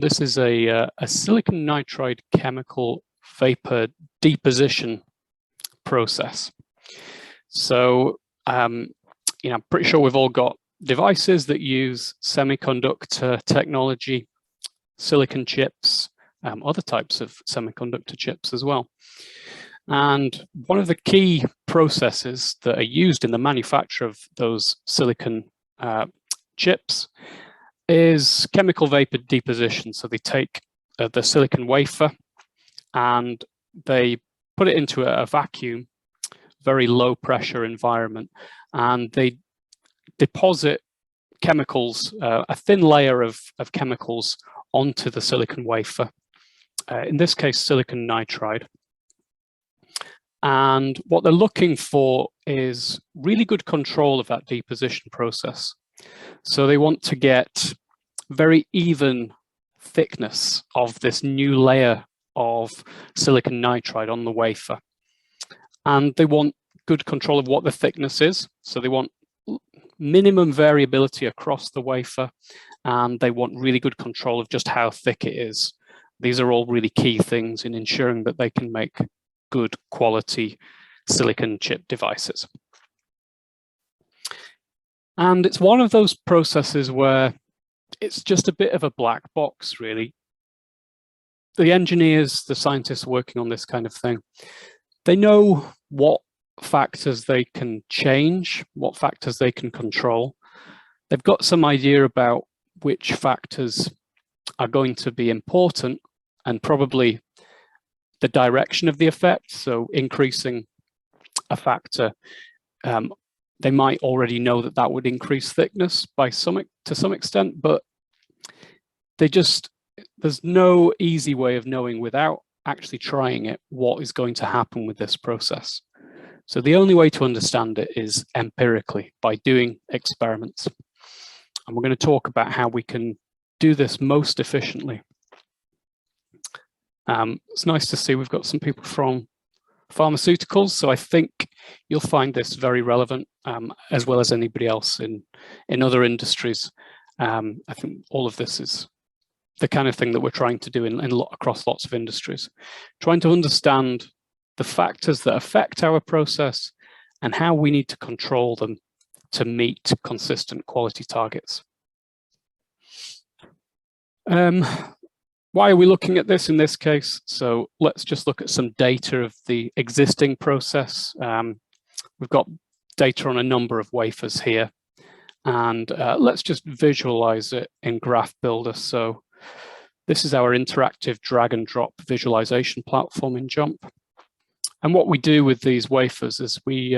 This is a silicon nitride chemical vapor deposition process. So, I'm pretty sure we've all got devices that use semiconductor technology, silicon chips, other types of semiconductor chips as well. And one of the key processes that are used in the manufacture of those silicon chips is chemical vapor deposition. So they take the silicon wafer and they put it into a vacuum, very low pressure environment, and they deposit chemicals, a thin layer of chemicals onto the silicon wafer, in this case silicon nitride. And what they're looking for is really good control of that deposition process. So they want to get very even thickness of this new layer of silicon nitride on the wafer. And they want good control of what the thickness is. So they want minimum variability across the wafer, and they want really good control of just how thick it is. These are all really key things in ensuring that they can make good quality silicon chip devices. And it's one of those processes where it's just a bit of a black box, really. The engineers, the scientists working on this kind of thing, they know what factors they can change, what factors they can control. They've got some idea about which factors are going to be important and probably the direction of the effect. So increasing a factor, they might already know that that would increase thickness to some extent, but there's no easy way of knowing without actually trying it what is going to happen with this process. So the only way to understand it is empirically, by doing experiments. And we're going to talk about how we can do this most efficiently. It's nice to see we've got some people from pharmaceuticals, so I think you'll find this very relevant, as well as anybody else in other industries. I think all of this is the kind of thing that we're trying to do across lots of industries, trying to understand the factors that affect our process and how we need to control them to meet consistent quality targets. Why are we looking at this in this case? So let's just look at some data of the existing process. We've got data on a number of wafers here, and let's just visualize it in Graph Builder. So this is our interactive drag and drop visualization platform in JMP. And what we do with these wafers is we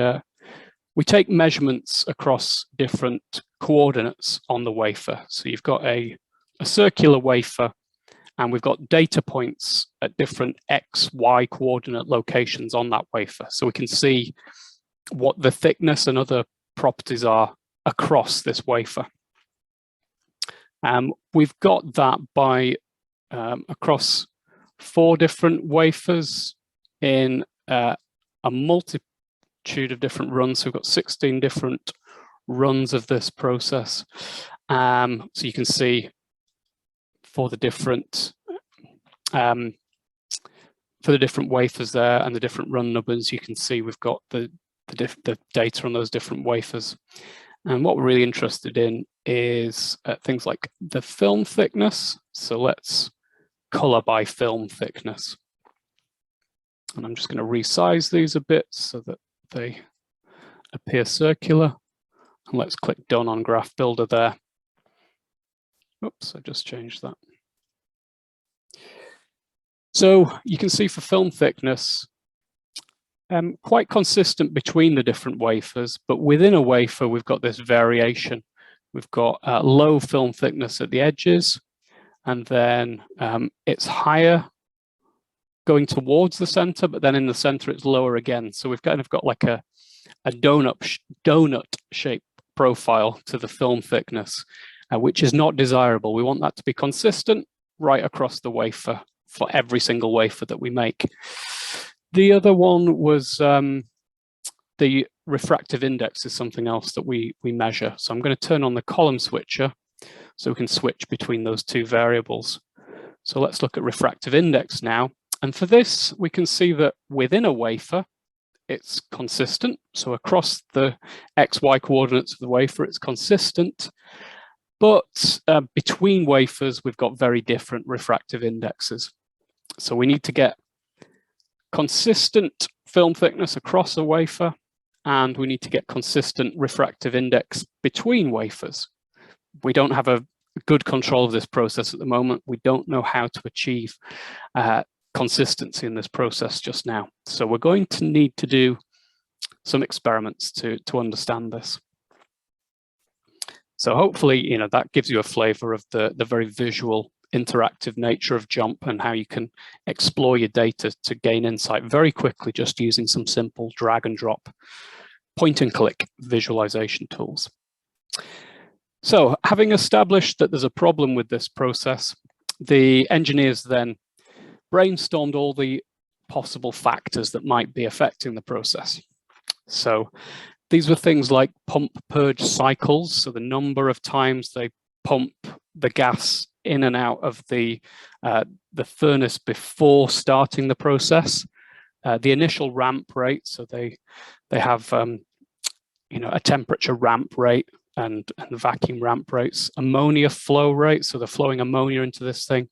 take measurements across different coordinates on the wafer. So you've got a circular wafer, and we've got data points at different X, Y coordinate locations on that wafer. So we can see what the thickness and other properties are across this wafer. We've got that by across 4 different wafers in a multitude of different runs. So we've got 16 different runs of this process. So you can see for the different wafers there and the different run numbers, you can see we've got the data on those different wafers. And what we're really interested in is things like the film thickness. So let's color by film thickness. And I'm just going to resize these a bit so that they appear circular. And let's click done on Graph Builder there. Oops, I just changed that. So you can see for film thickness, quite consistent between the different wafers, but within a wafer, we've got this variation. We've got low film thickness at the edges, and then it's higher going towards the center, but then in the center, it's lower again. So we've kind of got like a donut shape profile to the film thickness, which is not desirable. We want that to be consistent right across the wafer for every single wafer that we make. The other one was the refractive index is something else that we measure. So I'm going to turn on the column switcher so we can switch between those 2 variables. So let's look at refractive index now. And for this, we can see that within a wafer, it's consistent. So across the XY coordinates of the wafer, it's consistent. But between wafers, we've got very different refractive indexes. So we need to get consistent film thickness across a wafer, and we need to get consistent refractive index between wafers. We don't have a good control of this process at the moment. We don't know how to achieve consistency in this process just now. So we're going to need to do some experiments to understand this. So hopefully, that gives you a flavor of the very visual, interactive nature of JMP and how you can explore your data to gain insight very quickly just using some simple drag and drop, point and click visualization tools. So having established that there's a problem with this process, the engineers then brainstormed all the possible factors that might be affecting the process. So these were things like pump purge cycles, so the number of times they pump the gas in and out of the furnace before starting the process, the initial ramp rate, so they have a temperature ramp rate and vacuum ramp rates, ammonia flow rate, so they're flowing ammonia into this thing,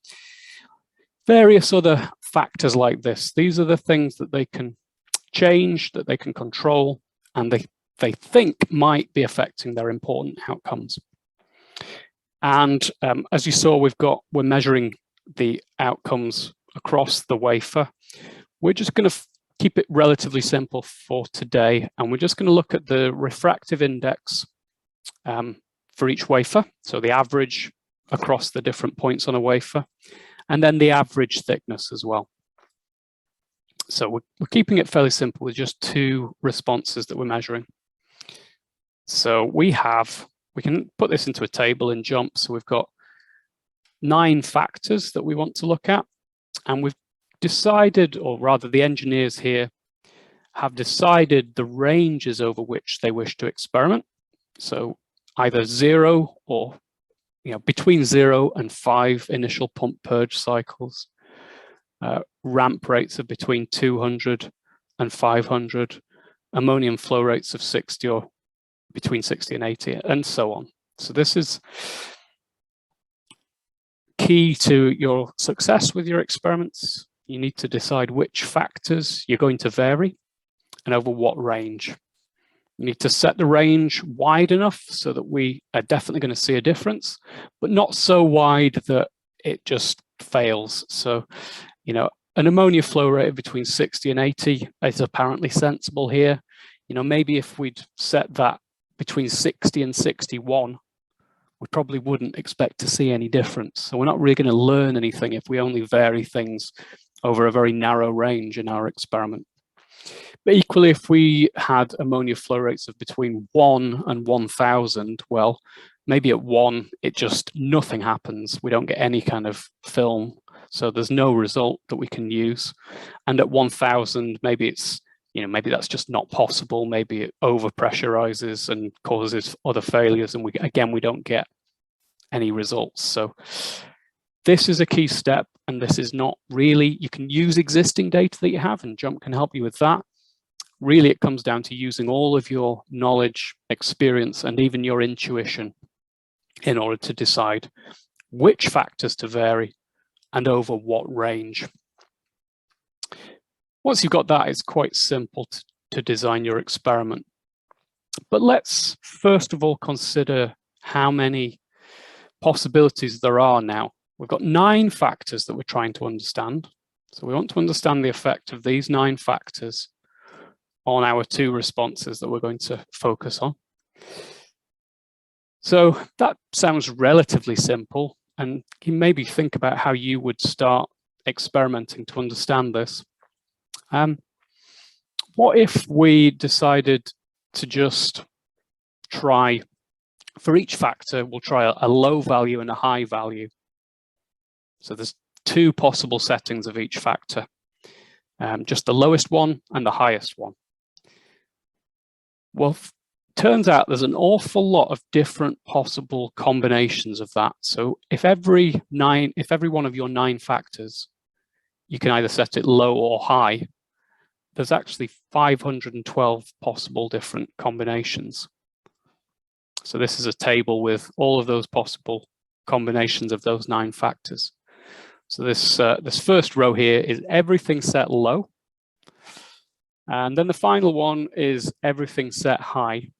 various other factors like this. These are the things that they can change, that they can control, and they think might be affecting their important outcomes. And as you saw, we're measuring the outcomes across the wafer. We're just going to keep it relatively simple for today, and we're just going to look at the refractive index for each wafer, so the average across the different points on a wafer, and then the average thickness as well. So we're keeping it fairly simple with just two responses that we're measuring. So we can put this into a table in JMP. So we've got 9 factors that we want to look at, and we've decided, or rather the engineers here have decided the ranges over which they wish to experiment. So either 0 or between 0 and 5 initial pump purge cycles, ramp rates of between 200 and 500, ammonium flow rates of 60 or between 60 and 80, and so on. So this is key to your success with your experiments. You need to decide which factors you're going to vary and over what range. You need to set the range wide enough so that we are definitely going to see a difference, but not so wide that it just fails. So, an ammonia flow rate of between 60 and 80 is apparently sensible here. Maybe if we'd set that between 60 and 61, we probably wouldn't expect to see any difference. So we're not really going to learn anything if we only vary things over a very narrow range in our experiment. But equally, if we had ammonia flow rates of between 1 and 1,000, well, maybe at 1, nothing happens. We don't get any kind of film. So there's no result that we can use. And at 1,000, maybe maybe that's just not possible. Maybe it overpressurizes and causes other failures. And we don't get any results. So this is a key step. And this is not really, you can use existing data that you have, and JMP can help you with that. Really, it comes down to using all of your knowledge, experience, and even your intuition in order to decide which factors to vary and over what range. Once you've got that, it's quite simple to design your experiment. But let's first of all consider how many possibilities there are now. We've got 9 factors that we're trying to understand. So we want to understand the effect of these 9 factors on our 2 responses that we're going to focus on. So that sounds relatively simple, and you maybe think about how you would start experimenting to understand this. What if we decided to just try, for each factor, we'll try a low value and a high value. So there's 2 possible settings of each factor, just the lowest one and the highest one. Well, turns out there's an awful lot of different possible combinations of that. So if every one of your 9 factors, you can either set it low or high, there's actually 512 possible different combinations. So this is a table with all of those possible combinations of those 9 factors. So this first row here is everything set low. And then the final one is everything set high.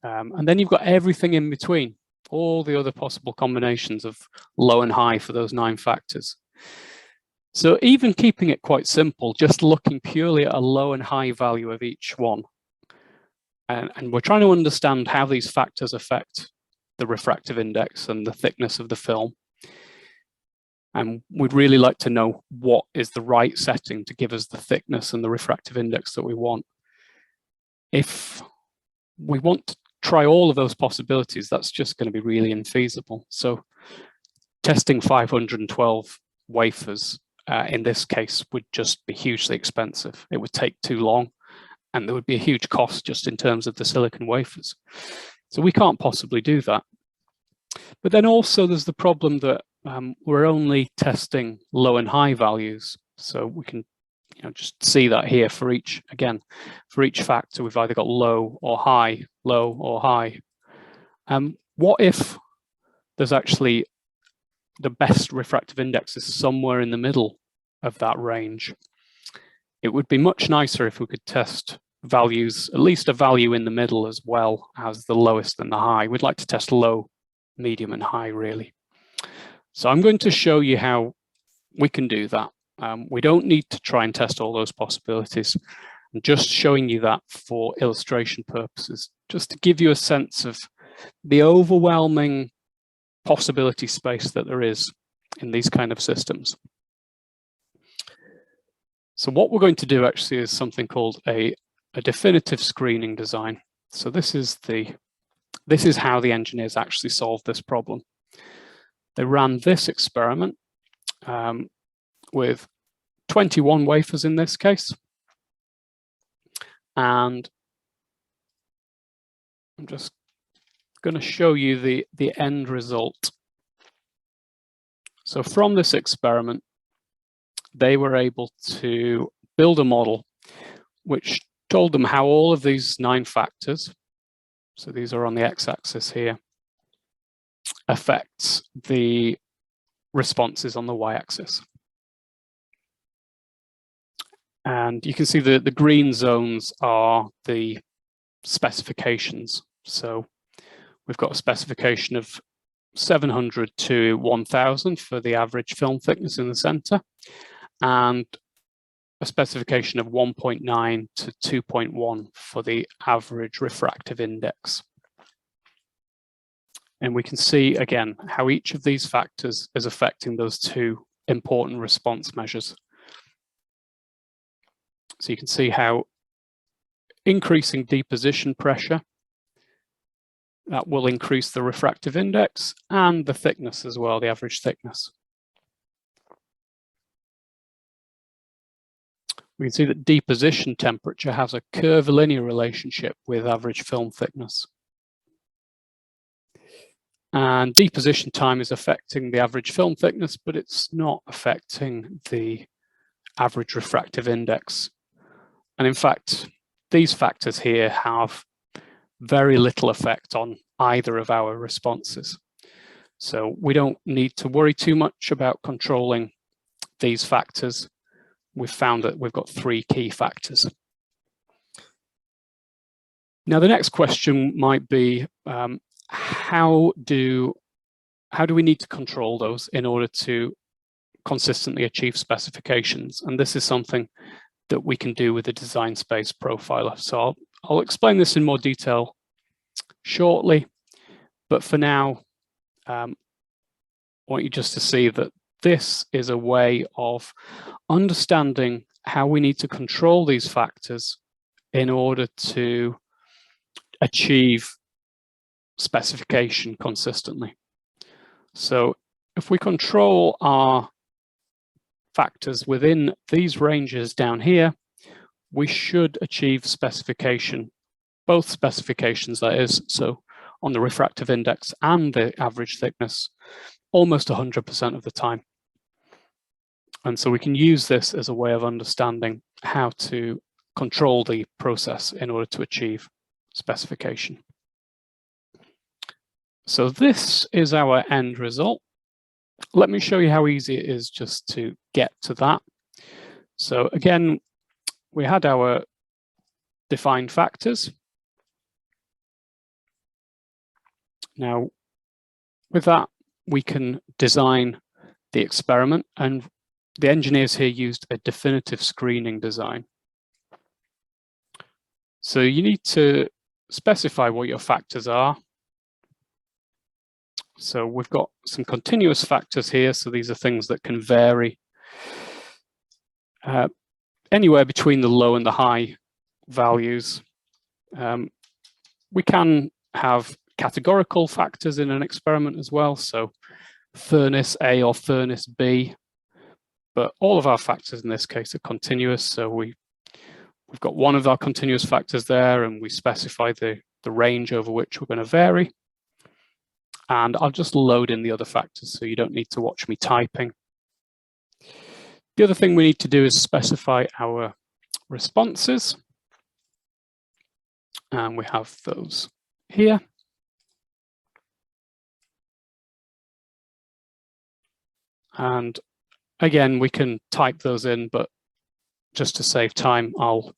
And then you've got everything in between, all the other possible combinations of low and high for those 9 factors. So even keeping it quite simple, just looking purely at a low and high value of each one. And we're trying to understand how these factors affect the refractive index and the thickness of the film. And we'd really like to know what is the right setting to give us the thickness and the refractive index that we want. If we want to try all of those possibilities, that's just going to be really infeasible. So testing 512 wafers in this case would just be hugely expensive. It would take too long, and there would be a huge cost just in terms of the silicon wafers. So we can't possibly do that. But then also there's the problem that we're only testing low and high values. So we can just see that here for each factor, we've either got low or high, low or high. What if there's actually the best refractive index is somewhere in the middle of that range? It would be much nicer if we could test values, at least a value in the middle as well as the lowest and the high. We'd like to test low, medium, and high, really. So I'm going to show you how we can do that. We don't need to try and test all those possibilities. I'm just showing you that for illustration purposes, just to give you a sense of the overwhelming possibility space that there is in these kind of systems. So what we're going to do actually is something called a definitive screening design. So this is how the engineers actually solved this problem. They ran this experiment with 21 wafers in this case. And I'm just going to show you the end result. So from this experiment, they were able to build a model which told them how all of these 9 factors, so these are on the x-axis here, affects the responses on the y-axis. And you can see the green zones are the specifications. So we've got a specification of 700 to 1000 for the average film thickness in the center, and a specification of 1.9 to 2.1 for the average refractive index. And we can see again how each of these factors is affecting those 2 important response measures. So you can see how increasing deposition pressure, that will increase the refractive index and the thickness as well, the average thickness. We can see that deposition temperature has a curvilinear relationship with average film thickness. And deposition time is affecting the average film thickness, but it's not affecting the average refractive index. And in fact, these factors here have very little effect on either of our responses. So we don't need to worry too much about controlling these factors. We've found that we've got 3 key factors. Now, the next question might be, how do we need to control those in order to consistently achieve specifications? And this is something that we can do with a design space profiler. So I'll explain this in more detail shortly, but for now, I want you just to see that this is a way of understanding how we need to control these factors in order to achieve specification consistently. So if we control our factors within these ranges down here, we should achieve specification, both specifications that is, so on the refractive index and the average thickness, almost 100% of the time. And so we can use this as a way of understanding how to control the process in order to achieve specification. So this is our end result. Let me show you how easy it is just to get to that. So again, we had our defined factors. Now, with that, we can design the experiment, and the engineers here used a definitive screening design. So you need to specify what your factors are. So we've got some continuous factors here. So these are things that can vary anywhere between the low and the high values. We can have categorical factors in an experiment as well. So furnace A or furnace B, but all of our factors in this case are continuous. So we've got one of our continuous factors there, and we specify the range over which we're going to vary. And I'll just load in the other factors so you don't need to watch me typing. The other thing we need to do is specify our responses. And we have those here. And again, we can type those in, but just to save time, I'll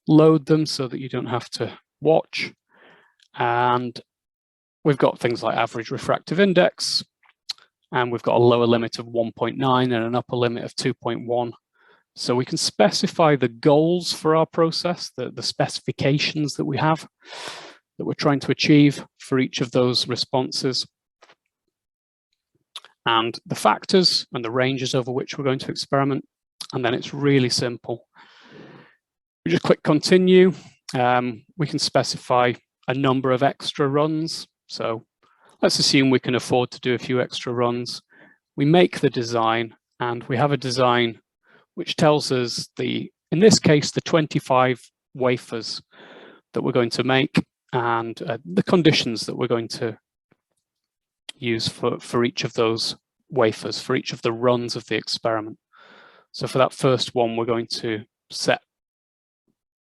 load them so that you don't have to watch. And we've got things like average refractive index, and we've got a lower limit of 1.9 and an upper limit of 2.1. So we can specify the goals for our process, the specifications that we have, that we're trying to achieve for each of those responses, and the factors and the ranges over which we're going to experiment. And then it's really simple. We just click continue. We can specify a number of extra runs. So let's assume we can afford to do a few extra runs. We make the design, and we have a design which tells us in this case, the 25 wafers that we're going to make, and the conditions that we're going to use for each of those wafers, for each of the runs of the experiment. So for that first one, we're going to set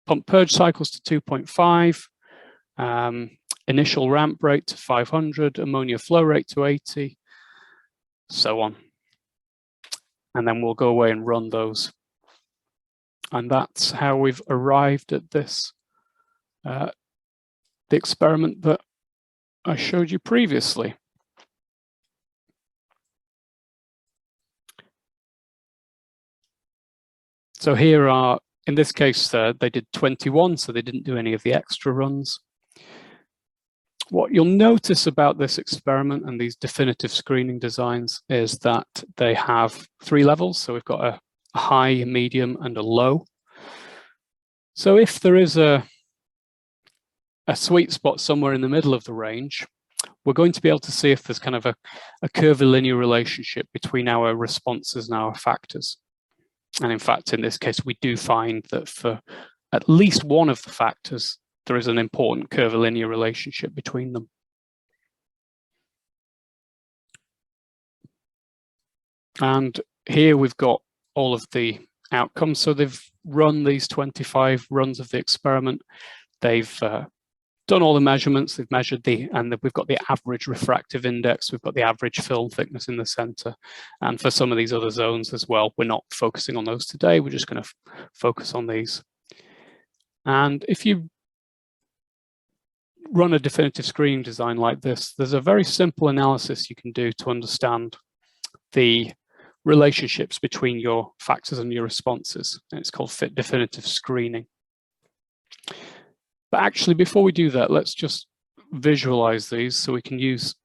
pump purge cycles to 2.5, initial ramp rate to 500, ammonia flow rate to 80, so on. And then we'll go away and run those. And that's how we've arrived at this, the experiment that I showed you previously. So here are, in this case, they did 21, so they didn't do any of the extra runs. What you'll notice about this experiment and these definitive screening designs is that they have 3 levels. So we've got a high, a medium, and a low. So if there is a sweet spot somewhere in the middle of the range, we're going to be able to see if there's kind of a curvilinear relationship between our responses and our factors. And in fact, in this case, we do find that for at least one of the factors, there is an important curvilinear relationship between them. And here we've got all of the outcomes. So they've run these 25 runs of the experiment. They've done all the measurements. They've measured and we've got the average refractive index. We've got the average film thickness in the center. And for some of these other zones as well, we're not focusing on those today. We're just going to focus on these. And if you run a definitive screening design like this, there's a very simple analysis you can do to understand the relationships between your factors and your responses. And it's called fit definitive screening. But actually, before we do that, let's just visualize these. So we can use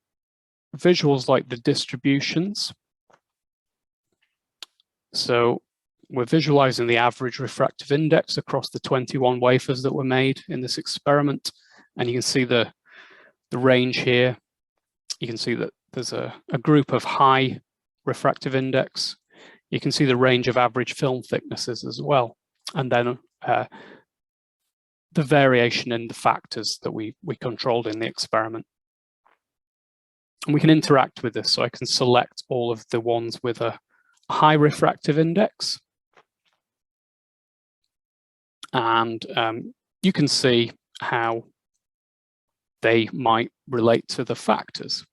visuals like the distributions. So we're visualizing the average refractive index across the 21 wafers that were made in this experiment. And you can see the range here. You can see that there's a group of high refractive index. You can see the range of average film thicknesses as well. And then the variation in the factors that we controlled in the experiment. And we can interact with this, so I can select all of the ones with a high refractive index. And you can see how they might relate to the factors.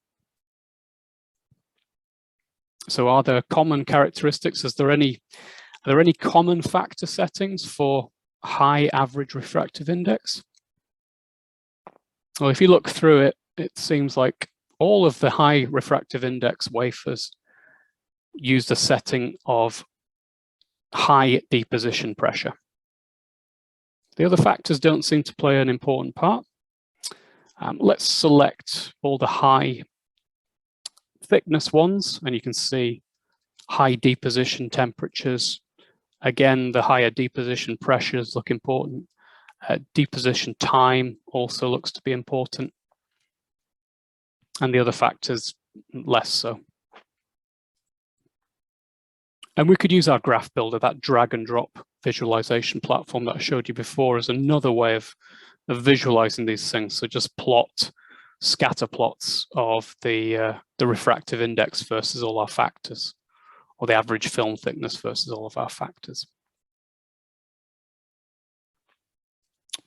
So are there common characteristics? Are there any common factor settings for high average refractive index? Well, if you look through it, it seems like all of the high refractive index wafers used a setting of high deposition pressure. The other factors don't seem to play an important part. Let's select all the high thickness ones, and you can see high deposition temperatures. Again, the higher deposition pressures look important. Deposition time also looks to be important. And the other factors, less so. And we could use our graph builder, that drag and drop visualization platform that I showed you before, as another way of visualizing these things. So just plot scatter plots of the refractive index versus all our factors, or the average film thickness versus all of our factors.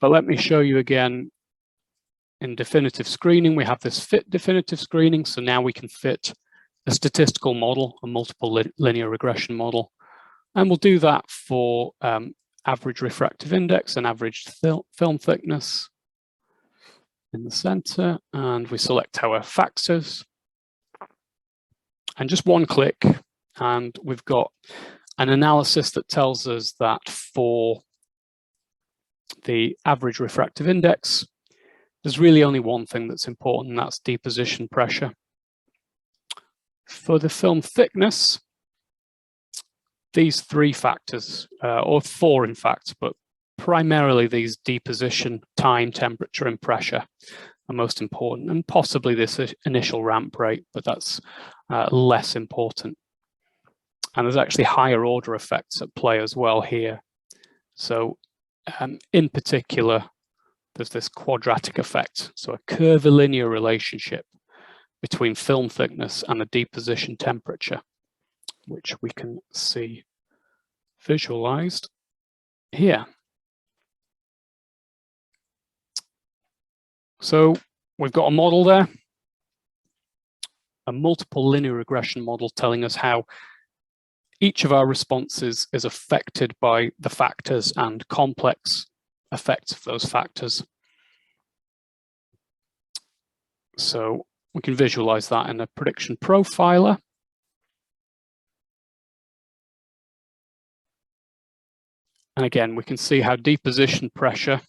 But let me show you again. In definitive screening, we have this fit definitive screening. So now we can fit a statistical model, a multiple linear regression model. And we'll do that for average refractive index and average film thickness in the center. And we select our factors. And just one click, and we've got an analysis that tells us that for the average refractive index, there's really only one thing that's important, and that's deposition pressure. For the film thickness, these three factors, or four in fact, but primarily these deposition time, temperature, and pressure are most important, and possibly this initial ramp rate, but that's less important. And there's actually higher order effects at play as well here. So in particular, there's this quadratic effect, so a curvilinear relationship between film thickness and the deposition temperature, which we can see visualized here. So we've got a model there, a multiple linear regression model telling us how each of our responses is affected by the factors and complex effects of those factors. So we can visualize that in a prediction profiler. And again, we can see how deposition pressure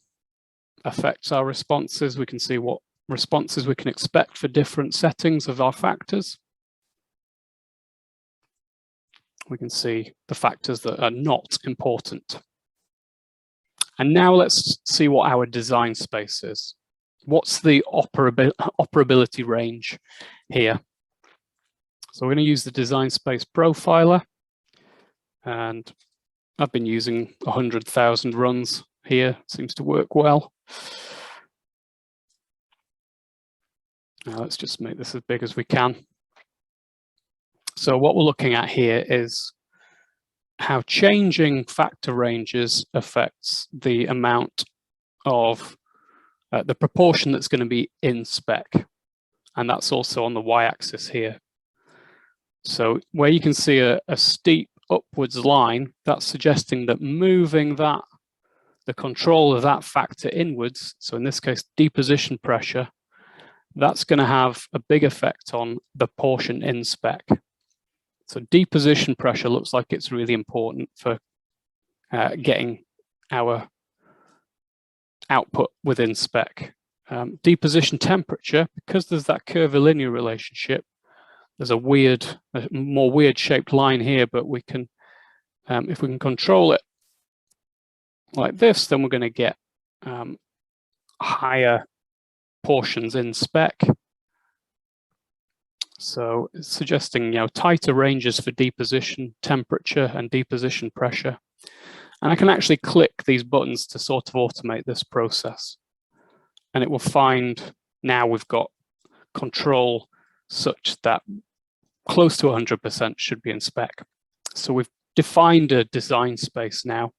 affects our responses. We can see what responses we can expect for different settings of our factors. We can see the factors that are not important. And now let's see what our design space is. What's the operability range here? So we're going to use the design space profiler, and I've been using 100,000 runs here. Seems to work well. Now let's just make this as big as we can. So what we're looking at here is how changing factor ranges affects the amount of the proportion that's going to be in spec, and that's also on the y-axis here. So where you can see a steep upwards line, that's suggesting that moving the control of that factor inwards, so in this case deposition pressure, that's going to have a big effect on the portion in spec. So deposition pressure looks like it's really important for getting our output within spec. Deposition temperature, because there's that curvilinear relationship, there's a more weird shaped line here, but we can, if we can control it like this, then we're going to get higher portions in spec. So it's suggesting, tighter ranges for deposition temperature and deposition pressure. And I can actually click these buttons to sort of automate this process. And it will find now we've got control such that close to 100% should be in spec. So we've defined a design space now.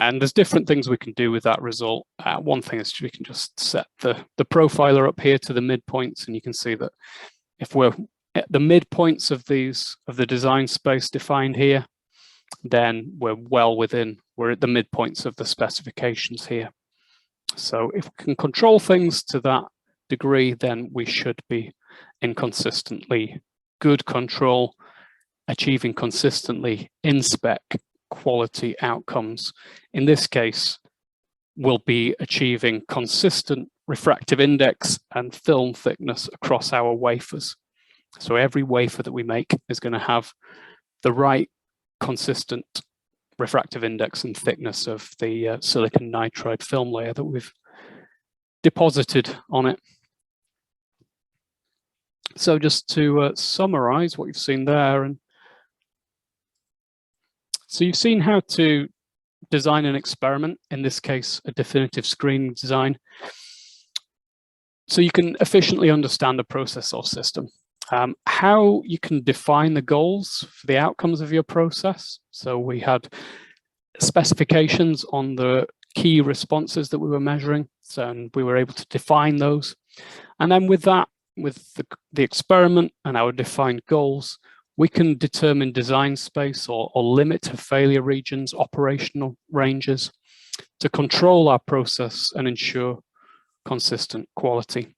And there's different things we can do with that result. One thing is we can just set the profiler up here to the midpoints, and you can see that if we're at the midpoints of the design space defined here, then we're at the midpoints of the specifications here. So if we can control things to that degree, then we should be in consistently good control, achieving consistently in spec quality outcomes. In this case, we'll be achieving consistent refractive index and film thickness across our wafers. So every wafer that we make is going to have the right consistent refractive index and thickness of the silicon nitride film layer that we've deposited on it. So just to summarize what you've seen there, and so you've seen how to design an experiment, in this case, a definitive screening design, so you can efficiently understand the process or system. How you can define the goals for the outcomes of your process. So we had specifications on the key responses that we were measuring, so we were able to define those. And then with that, with the experiment and our defined goals, we can determine design space or limit of failure regions, operational ranges, to control our process and ensure consistent quality.